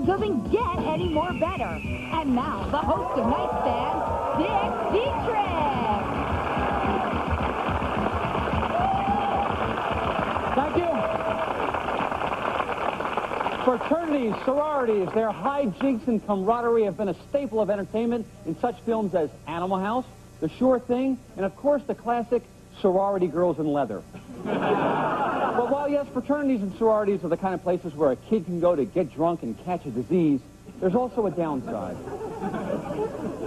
doesn't get any more better. And now, the host of Nightstand, Dietrick. Thank you. Fraternities, sororities, their hijinks and camaraderie have been a staple of entertainment in such films as Animal House, The Sure Thing, and of course the classic Sorority Girls in Leather. But while yes, fraternities and sororities are the kind of places where a kid can go to get drunk and catch a disease, there's also a downside.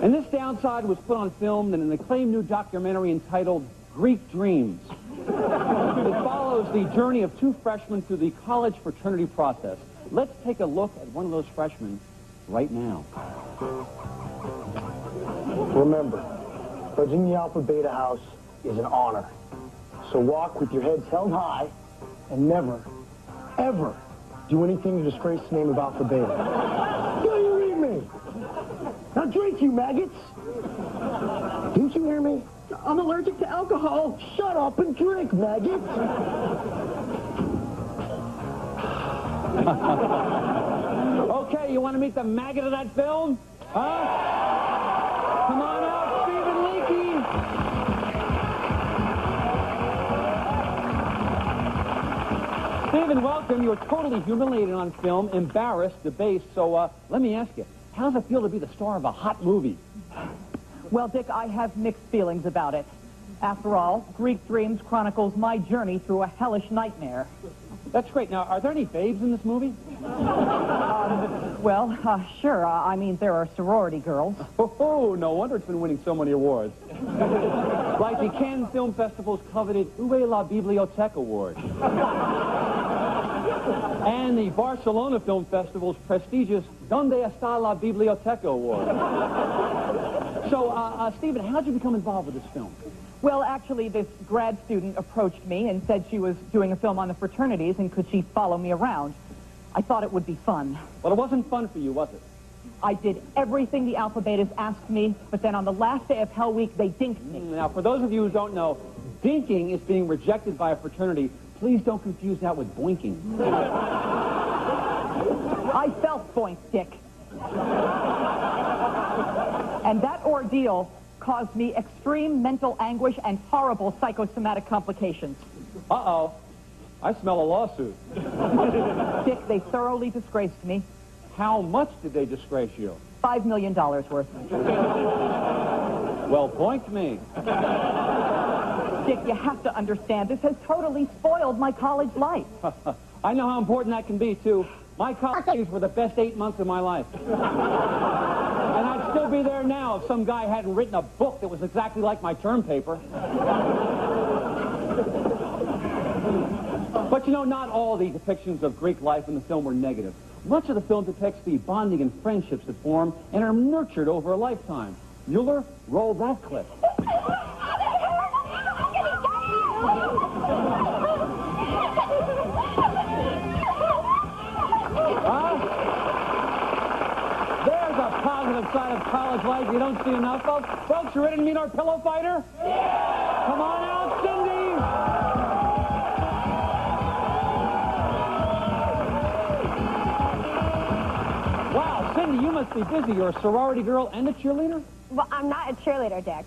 And this downside was put on film in an acclaimed new documentary entitled Greek Dreams. It follows the journey of two freshmen through the college fraternity process. Let's take a look at one of those freshmen right now. Remember, pledging the Alpha Beta House is an honor. So walk with your heads held high and never, ever do anything to disgrace the name of Alpha Beta. Do you hear me? Now drink, you maggots. Didn't you hear me? I'm allergic to alcohol. Shut up and drink, maggots. Okay, you want to meet the maggot of that film? Huh? Come on out, Stephen Leakey. Stephen, welcome. You're totally humiliated on film, embarrassed, debased. So let me ask you, how does it feel to be the star of a hot movie? Well, Dick, I have mixed feelings about it. After all, Greek Dreams chronicles my journey through a hellish nightmare. That's great. Now, are there any babes in this movie? Sure. I mean, there are sorority girls. Oh, no wonder it's been winning so many awards. Like the Cannes Film Festival's coveted Où est la Bibliothèque Award. And the Barcelona Film Festival's prestigious Donde está la Biblioteca Award. So, Stephen, how'd you become involved with this film? Well, actually, this grad student approached me and said she was doing a film on the fraternities and could she follow me around. I thought it would be fun. Well, it wasn't fun for you, was it? I did everything the Alpha Betas asked me, but then on the last day of Hell Week, they dinked me. Now, for those of you who don't know, dinking is being rejected by a fraternity. Please don't confuse that with boinking. I felt boinked, Dick. And that ordeal caused me extreme mental anguish and horrible psychosomatic complications. Uh-oh. I smell a lawsuit. Dick, they thoroughly disgraced me. How much did they disgrace you? $5 million worth. Well, boink me. Dick, you have to understand, this has totally spoiled my college life. I know how important that can be, too. My college days were the best 8 months of my life. And I'd still be there now if some guy hadn't written a book that was exactly like my term paper. But you know, not all the depictions of Greek life in the film were negative. Much of the film depicts the bonding and friendships that form and are nurtured over a lifetime. Mueller, roll that clip. There's a positive side of college life you don't see enough of. Folks, you ready to meet our pillow fighter? Yeah! Come on out, Cindy! Wow, Cindy, you must be busy. You're a sorority girl and a cheerleader? Well, I'm not a cheerleader, Dick.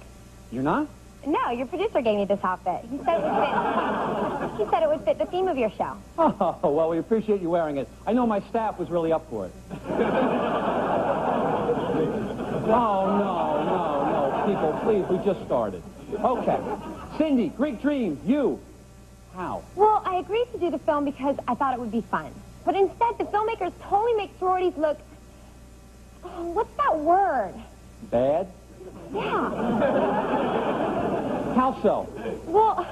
You're not? No, your producer gave me this outfit. He said it would fit the theme of your show. Oh, well, we appreciate you wearing it. I know my staff was really up for it. Oh, no, people, please, we just started. Okay. Cindy, Greek Dreams, you. How? Well, I agreed to do the film because I thought it would be fun. But instead, the filmmakers totally make sororities look... Oh, what's that word? Bad? Yeah. How so? Well,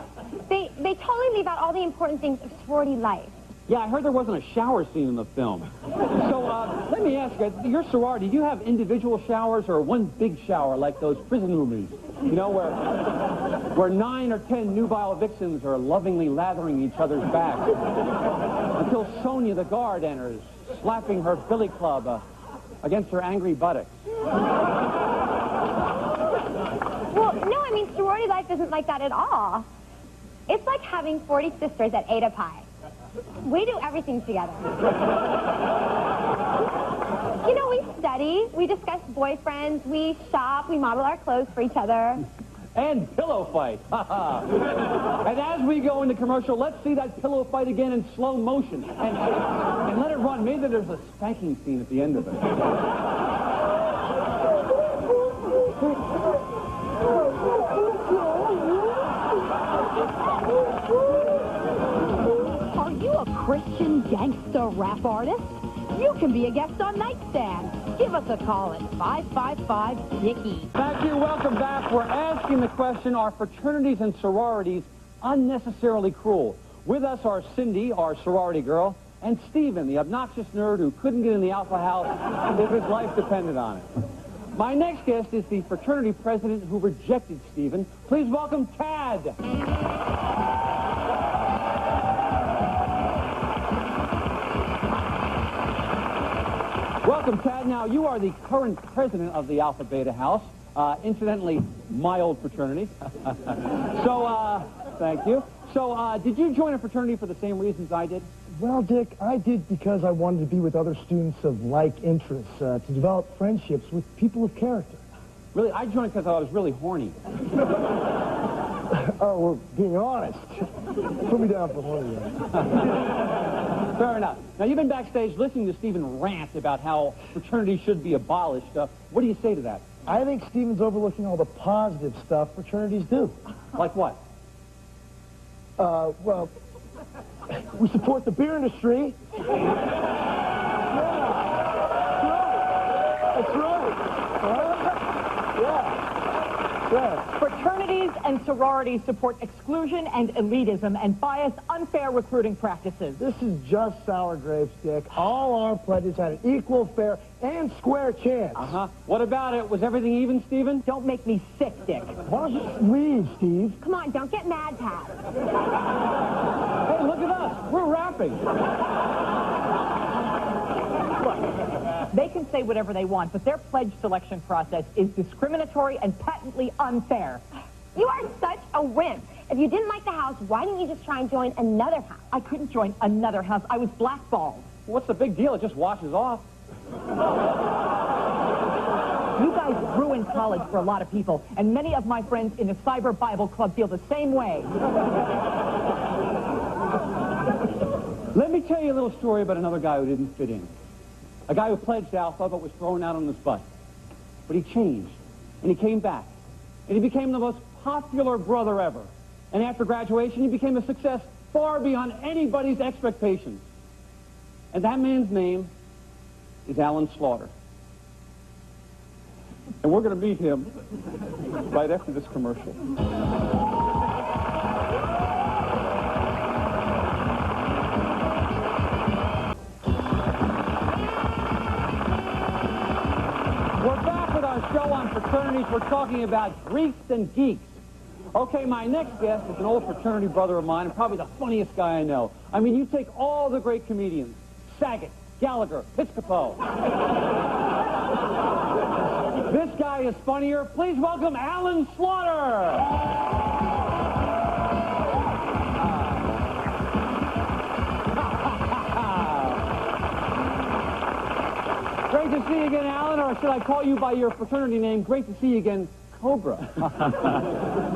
they totally leave out all the important things of sorority life. Yeah, I heard there wasn't a shower scene in the film. So, let me ask you, your sorority, do you have individual showers or one big shower like those prison movies? You know, where 9 or 10 nubile vixens are lovingly lathering each other's backs until Sonia the guard enters, slapping her billy club against her angry buttocks. Well, no, I mean, sorority life isn't like that at all. It's like having 40 sisters at Ada Pie. We do everything together. You know, we study, we discuss boyfriends, we shop, we model our clothes for each other. And pillow fight. And as we go into commercial, let's see that pillow fight again in slow motion. And let it run. Maybe there's a spanking scene at the end of it. Are you a Christian gangster rap artist? You can be a guest on Nightstand. Give us a call at 555-DICKY. Thank you. Welcome back. We're asking the question, are fraternities and sororities unnecessarily cruel? With us are Cindy, our sorority girl, and Stephen, the obnoxious nerd who couldn't get in the Alpha House if his life depended on it. My next guest is the fraternity president who rejected Stephen. Please welcome Tad. Welcome, Tad. Now, you are the current president of the Alpha Beta House. Incidentally, my old fraternity. Thank you. So, did you join a fraternity for the same reasons I did? Well, Dick, I did because I wanted to be with other students of like interests, to develop friendships with people of character. Really, I joined because I was really horny. Oh, we're being honest. Put me down for horny. Fair enough. Now, you've been backstage listening to Stephen rant about how fraternities should be abolished. What do you say to that? I think Stephen's overlooking all the positive stuff fraternities do. Like what? Well, we support the beer industry. That's right. Yeah. Fraternities and sororities support exclusion and elitism and bias unfair recruiting practices. This is just sour grapes, Dick. All our pledges had an equal, fair, and square chance. Uh-huh. What about it? Was everything even, Stephen? Don't make me sick, Dick. Why don't you just leave, Steve? Come on, don't get mad, Pat. Hey, look at us. We're rapping. They can say whatever they want, but their pledge selection process is discriminatory and patently unfair. You are such a wimp. If you didn't like the house, why didn't you just try and join another house? I couldn't join another house. I was blackballed. What's the big deal? It just washes off. You guys ruined college for a lot of people, and many of my friends in the Cyber Bible Club feel the same way. Let me tell you a little story about another guy who didn't fit in. A guy who pledged Alpha but was thrown out on his butt. But he changed, and he came back, and he became the most popular brother ever. And after graduation, he became a success far beyond anybody's expectations. And that man's name is Alan Slaughter. And we're going to meet him right after this commercial. We're back with our show on fraternities. We're talking about Greeks and geeks. Okay, my next guest is an old fraternity brother of mine and probably the funniest guy I know. I mean, you take all the great comedians, Saget, Gallagher, Piscopo. This guy is funnier. Please welcome Alan Slaughter. Great to see you again, Alan, or should I call you by your fraternity name? Great to see you again, Cobra.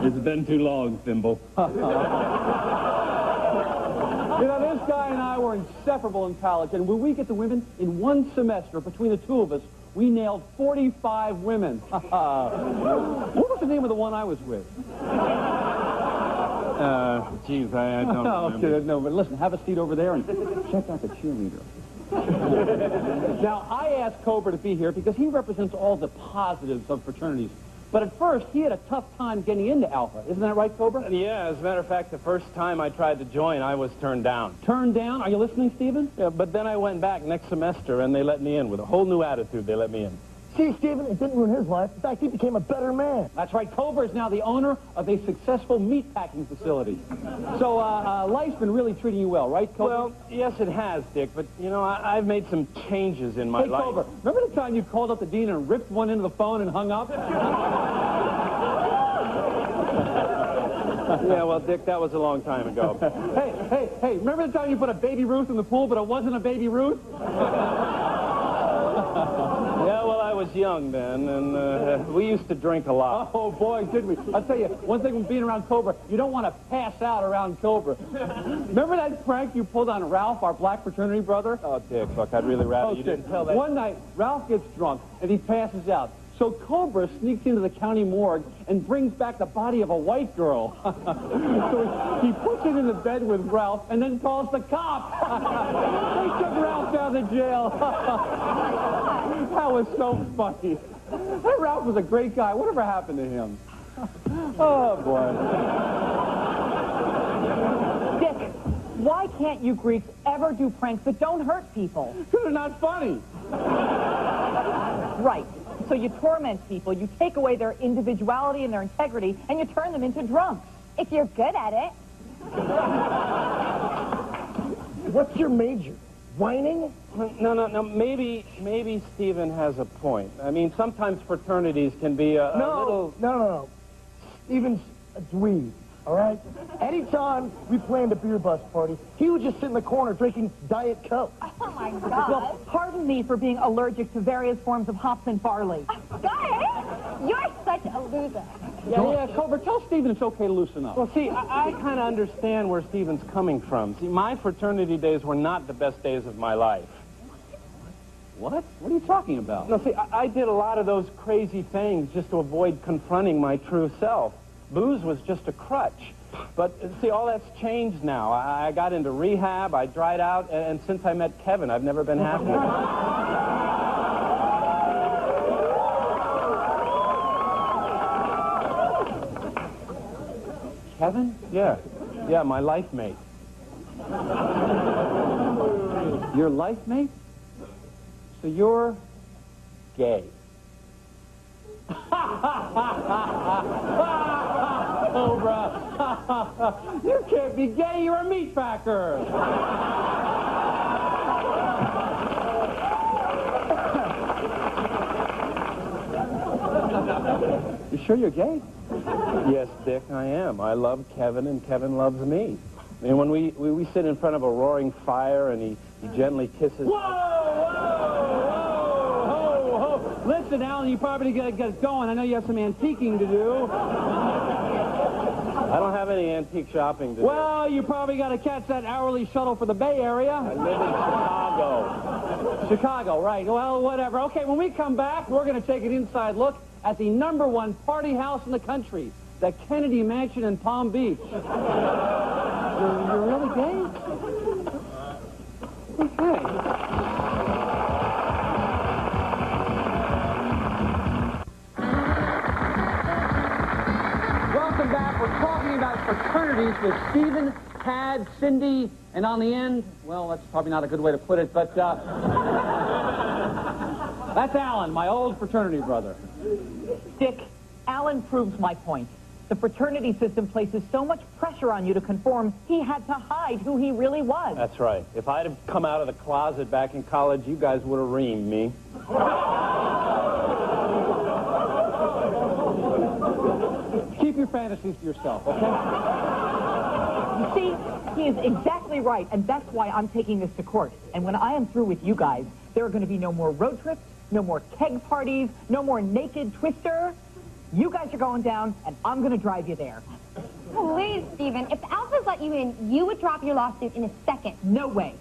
It's been too long, Thimble. You know, this guy and I were inseparable in college, and when we get the women, in one semester, between the two of us, we nailed 45 women. What was the name of the one I was with? Geez, I don't remember. Okay, no, but listen, have a seat over there and check out the cheerleader. Now, I asked Cobra to be here because he represents all the positives of fraternities. But at first, he had a tough time getting into Alpha. Isn't that right, Cobra? Yeah, as a matter of fact, the first time I tried to join, I was turned down. Turned down? Are you listening, Stephen? Yeah, but then I went back next semester, and they let me in with a whole new attitude. They let me in. See, Stephen, it didn't ruin his life. In fact, he became a better man. That's right. Cobra is now the owner of a successful meatpacking facility. So, life's been really treating you well, right, Cobra? Well, yes, it has, Dick, but, you know, I've made some changes in my Hey, life. Cobra, remember the time you called up the dean and ripped one into the phone and hung up? Yeah, well, Dick, that was a long time ago. Hey, remember the time you put a baby Ruth in the pool, but it wasn't a baby Ruth? Yeah, well, I was young then, and we used to drink a lot. Oh, boy, did we. I'll tell you, one thing with being around Cobra, you don't want to pass out around Cobra. Remember that prank you pulled on Ralph, our black fraternity brother? Oh, Dick, look, I'd really rather you didn't tell that. One night, Ralph gets drunk, and he passes out. So Cobra sneaks into the county morgue and brings back the body of a white girl. So he puts it in the bed with Ralph and then calls the cops. They took Ralph down to jail. That was so funny. That Ralph was a great guy. Whatever happened to him? Oh, boy. Dick, why can't you Greeks ever do pranks that don't hurt people? They're not funny. Right. So you torment people, you take away their individuality and their integrity, and you turn them into drunks. If you're good at it. What's your major? Whining? No. Maybe Stephen has a point. I mean, sometimes fraternities can be a little... No. Stephen's a dweeb, all right? Anytime we planned a beer bus party, he would just sit in the corner drinking Diet Coke. Oh, my God. Well, pardon me for being allergic to various forms of hops and barley. Guys, you're such a loser. Yeah, Cobra, tell Stephen it's okay to loosen up. Well, see, I kind of understand where Stephen's coming from. See, my fraternity days were not the best days of my life. What? What are you talking about? No, see, I did a lot of those crazy things just to avoid confronting my true self. Booze was just a crutch. But, see, all that's changed now. I got into rehab, I dried out, and since I met Kevin, I've never been happier. Kevin? Yeah, my life mate. Your life mate? So you're gay. Cobra. You can't be gay, you're a meat packer. You sure you're gay? Yes, Dick, I am. I love Kevin, and Kevin loves me. And when we sit in front of a roaring fire, and he gently kisses... Whoa! Listen, Alan, you probably got to get going. I know you have some antiquing to do. I don't have any antique shopping to do. Well, you probably got to catch that hourly shuttle for the Bay Area. I live in Chicago. Chicago, right. Well, whatever. Okay, when we come back, we're going to take an inside look at the #1 party house in the country, the Kennedy Mansion in Palm Beach. You're really gay? Okay. Welcome back. We're talking about fraternities with Stephen, Tad, Cindy, and on the end, well, that's probably not a good way to put it, but that's Alan, my old fraternity brother. Dick, Alan proves my point. The fraternity system places so much pressure on you to conform, he had to hide who he really was. That's right. If I'd have come out of the closet back in college, you guys would have reamed me. Keep your fantasies to yourself, okay? You see, he is exactly right, and that's why I'm taking this to court. And when I am through with you guys, there are going to be no more road trips, no more keg parties, no more naked twister. You guys are going down, and I'm going to drive you there. Please, Stephen, if the Alphas let you in, you would drop your lawsuit in a second. No way.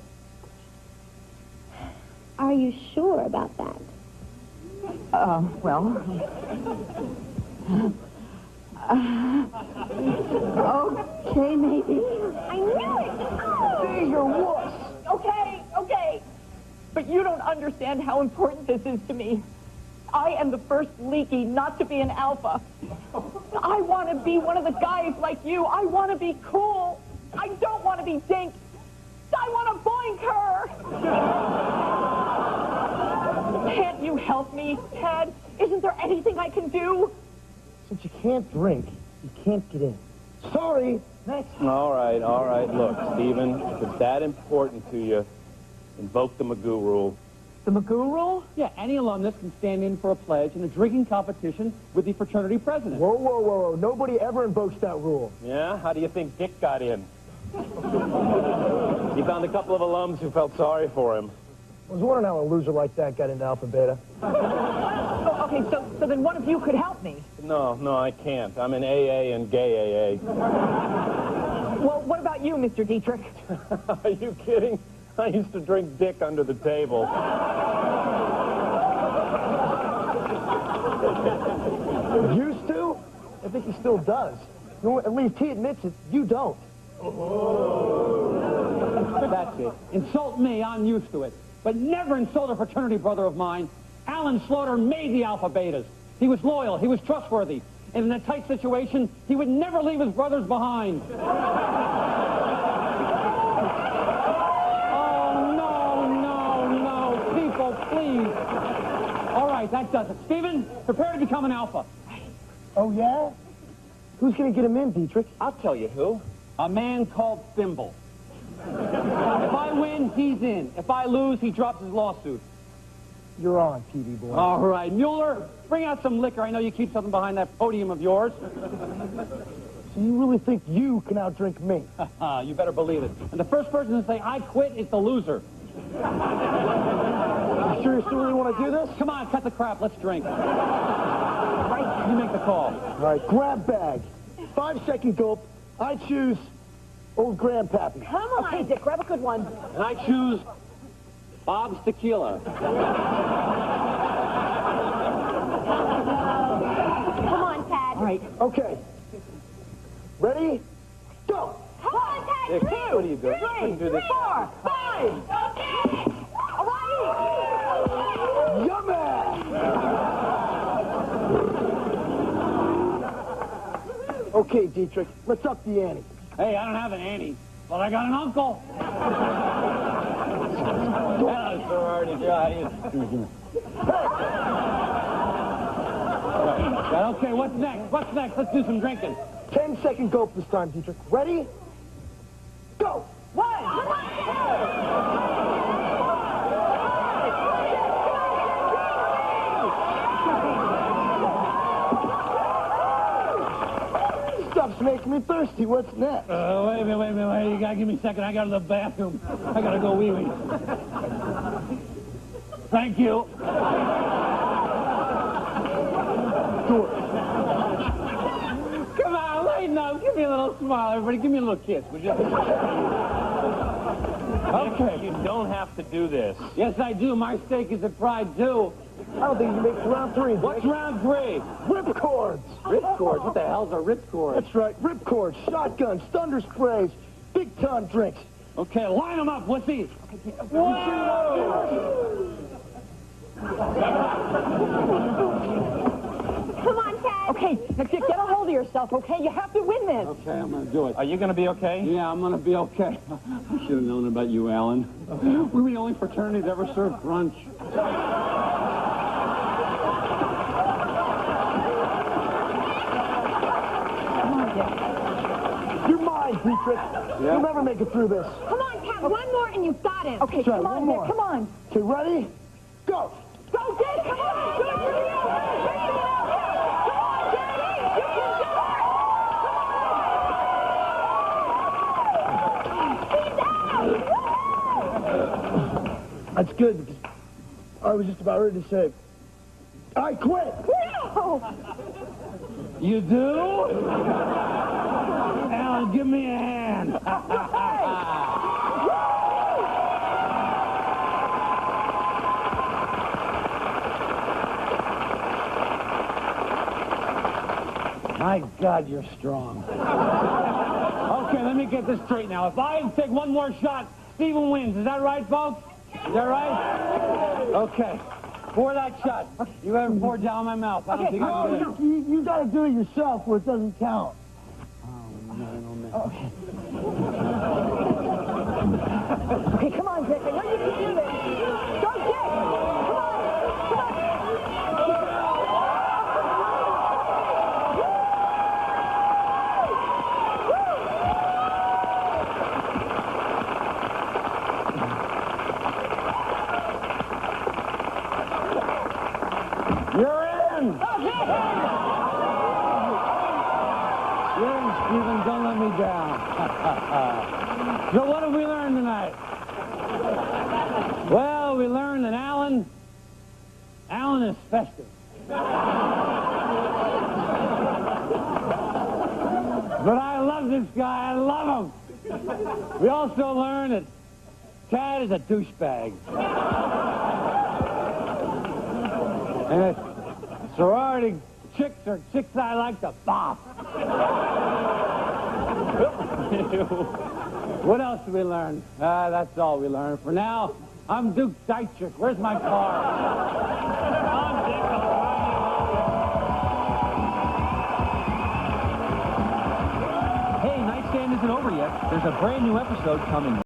Are you sure about that? Well... okay, maybe. I knew it! Oh. Say your wuss. Okay. But you don't understand how important this is to me. I am the first leaky not to be an alpha. I want to be one of the guys like you. I want to be cool. I don't want to be dink. I want to boink her. Can't you help me, Tad? Isn't there anything I can do? Since you can't drink, you can't get in. Sorry. Next. All right. Look, Stephen, if it's that important to you, invoke the Magoo rule. The Magoo rule? Yeah, any alumnus can stand in for a pledge in a drinking competition with the fraternity president. Whoa. Nobody ever invokes that rule. Yeah? How do you think Dick got in? He found a couple of alums who felt sorry for him. I was wondering how a loser like that got into Alpha Beta. Oh, okay, so then one of you could help me. No, I can't. I'm in AA and gay AA. Well, what about you, Mr. Dietrick? Are you kidding? I used to drink dick under the table. Used to? I think he still does. No, at least he admits it. You don't. That's it. Insult me, I'm used to it. But never insult a fraternity brother of mine. Alan Slaughter made the Alpha Betas. He was loyal, he was trustworthy. And in a tight situation, he would never leave his brothers behind. Oh, no, people, please. All right, that does it. Stephen, prepare to become an Alpha. Oh, yeah? Who's going to get him in, Dietrich? I'll tell you who. A man called Thimble. If I win, he's in. If I lose, he drops his lawsuit. You're on, TV boy. All right, Mueller, bring out some liquor. I know you keep something behind that podium of yours. So you really think you can outdrink me? You better believe it. And the first person to say, I quit, is the loser. You sure you still really want to do this? Come on, cut the crap. Let's drink. Right, you make the call. All right, grab bag. 5-second gulp. I choose old Grandpappy. Come on. Okay, Dick, grab a good one. And I choose Bob's Tequila. Come on, Tad. All right. Okay. Ready? Go! Come on, Tad. Dick, what are you doing? You couldn't do this. 4, 5. All right. Yummy! Okay, Dietrich, let's up the ante. Hey, I don't have an auntie, but I got an uncle. Hello, sorority guy. Okay, what's next? What's next? Let's do some drinking. 10-second gulp this time, Dietrich. Ready? Go! 1. Stuff's making me thirsty. What's next? Wait a minute. You gotta give me a second. I gotta go to the bathroom. I gotta go wee-wee. Thank you. Come on, lighten up. Give me a little smile, everybody. Give me a little kiss, would you? Okay. You don't have to do this. Yes, I do. My steak is at Pride, too. I don't think you make it to round 3. What's round 3? Ripcords! Ripcords? What the hell's a ripcord? That's right. Ripcords, shotguns, thunder sprays, big ton drinks. Okay, line them up, wussy. Come on, Tad. Okay, now, Dick, get a hold of yourself, okay? You have to win this. Okay, I'm gonna do it. Are you going to be okay? Yeah, I'm gonna be okay. I should have known about you, Alan. We were the only fraternity that ever served brunch. You're mine, Dietrich. You'll never make it through this. Come on, Tad. One more and you've got him. Okay, That's right, come on, one more. Dick, come on. Okay, ready? Go! Go, Dick, come on. Do it for the Alpha. Come on, Daddy. You can do it. That's good, because I was just about ready to say, I quit! No. You do? Alan, give me a hand. My God, you're strong. Okay, let me get this straight now. If I take one more shot, Steven wins. Is that right, folks? Is that right? Okay. Pour that shot. You haven't poured down my mouth. I don't think I can do it. You gotta do it yourself where it doesn't count. Okay, come on, Dick. I know you can do this. Go, Dick. Come on. You're in! You're in, Stephen. Don't let me down. So what have we learned tonight? Well, we learned We also learned that Tad is a douchebag. And that sorority chicks are chicks I like to bop. What else did we learn? That's all we learned. For now, I'm Duke Dietrick. Where's my car? Hey, Nightstand isn't over yet. There's a brand new episode coming.